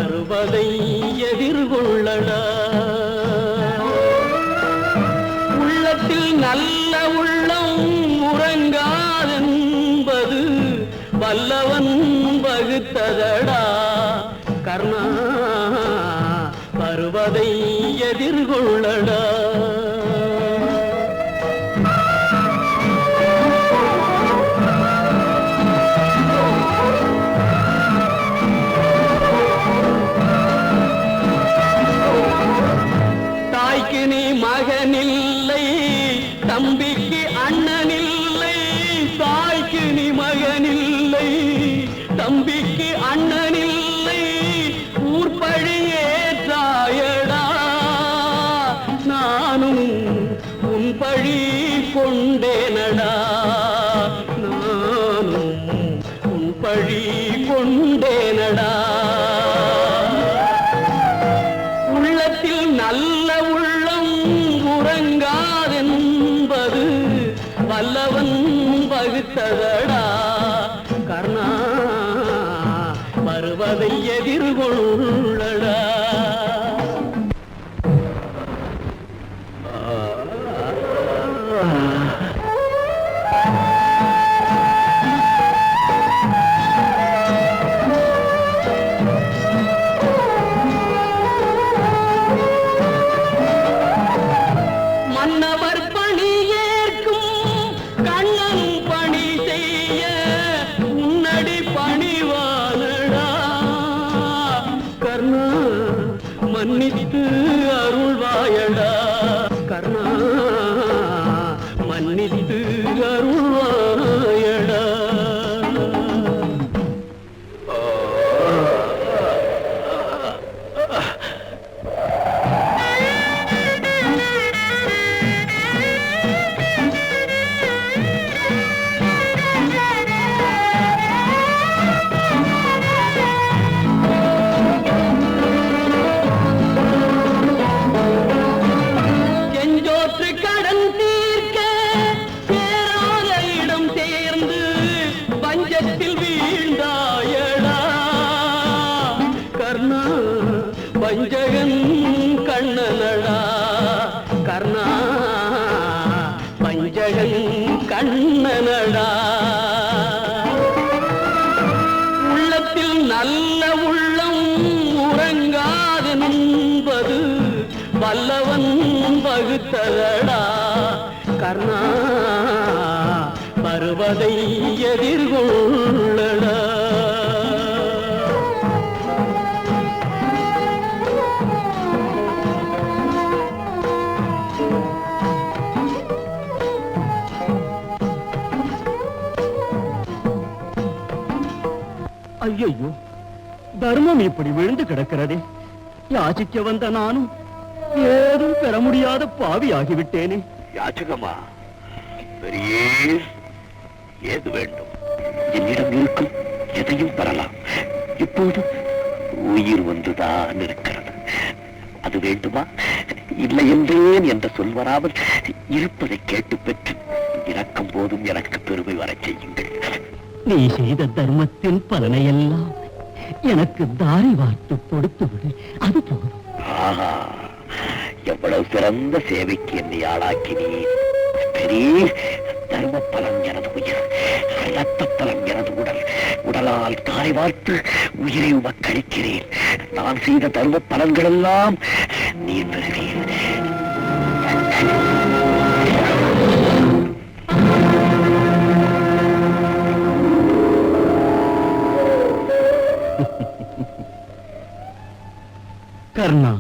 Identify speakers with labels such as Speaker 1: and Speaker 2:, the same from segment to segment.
Speaker 1: வருவதை எதிர்கொள்ளடா. உள்ளத்தில் நல்ல உள்ளம் உறங்காதென்பது வல்லவன் வகுத்ததடா. கர்ணா வருவதை எதிர்கொள்ளடா. தாய்க்கு நீ மகனில்லை, தம்பிக்கு அண்ணனில்லை. தாய்க்கு நீ மகனில்லை, தம்பிக்கு அண்ணனில்லை. ஊர்பழியே தாயடா. நானும் உன் பழி கொண்டேனடா. நானும் உன் பழி கொண்டேனடா. உள்ளத்தில் நல்ல உள்ளம் உறங்காதென்பது வல்லவன் வகுத்ததடா. கர்ணா வருவதை எதிர்கொள்ளடா. மன்னவர் பணி ஏற்கும் கண்ணன் பணி செய்ய உன்னடி பணிவானடா. கர்ணா மன்னித்து அருள்வாயடா. கர்ணா மன்னித்து அருள்வாயடா. பஞ்சகன் கண்ணனடா. கர்ணா பஞ்சகன் கண்ணனடா. உள்ளத்தில் நல்ல உள்ளம் உறங்காதென்பது வல்லவன் வகுத்ததடா. கர்ணா வருவதை எதிர்கொள்ளடா. ஐயோ, தர்மம் இப்படி விழுந்து கிடக்கிறதே. யாச்சிக்க வந்த நானும் ஏதும் பெற முடியாத பாவி ஆகிவிட்டேனே.
Speaker 2: யாச்சகமா? பெரியே, ஏது வேண்டும்? என்னிடம் இருக்கும் எதையும் பெறலாம். இப்போது உயிர் வந்துதான் இருக்கிறது. அது வேண்டுமா? இல்லை என்றேன் என்ற சொல் வராமல் இருப்பதை கேட்டு பெற்று இறக்கும் போதும் எனக்கு பெருமை வரச் செய்யுங்கள்.
Speaker 1: நீ செய்த தர்மத்தின் பலனையெல்லாம் எனக்கு தாரி வார்த்து கொடுத்து விடு, அது போதும்.
Speaker 2: எவ்வளவு சிறந்த சேவைக்கு என்னை ஆளாக்கினீர். பெரிய தர்ம பலன் எனது உயிர், ரத்த பலன் எனது உடல். உடலால் தாரை வார்த்து உயிரை உமக்களிக்கிறேன். நான் செய்த தர்ம பலன்கள் எல்லாம் நீர் பெறுவீர்.
Speaker 1: கர்ணா,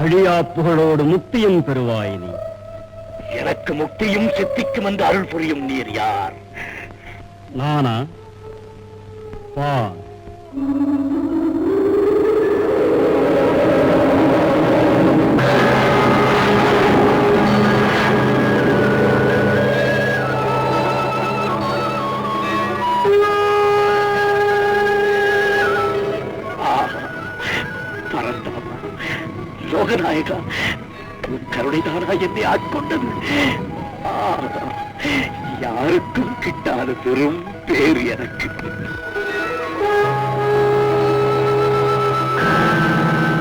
Speaker 1: அழியா புகழோடு முக்தியும் பெறுவாய் நீ.
Speaker 2: எனக்கு முக்தியும் சித்திக்கும் என்று அருள் புரியும் நீர் யார்?
Speaker 1: நானா? வா.
Speaker 2: லோகநாயகா, கருணைதானா என்னை ஆட்கொண்டது. யாருக்கும் கிட்டாத பெரும் பேர் எனக்கு.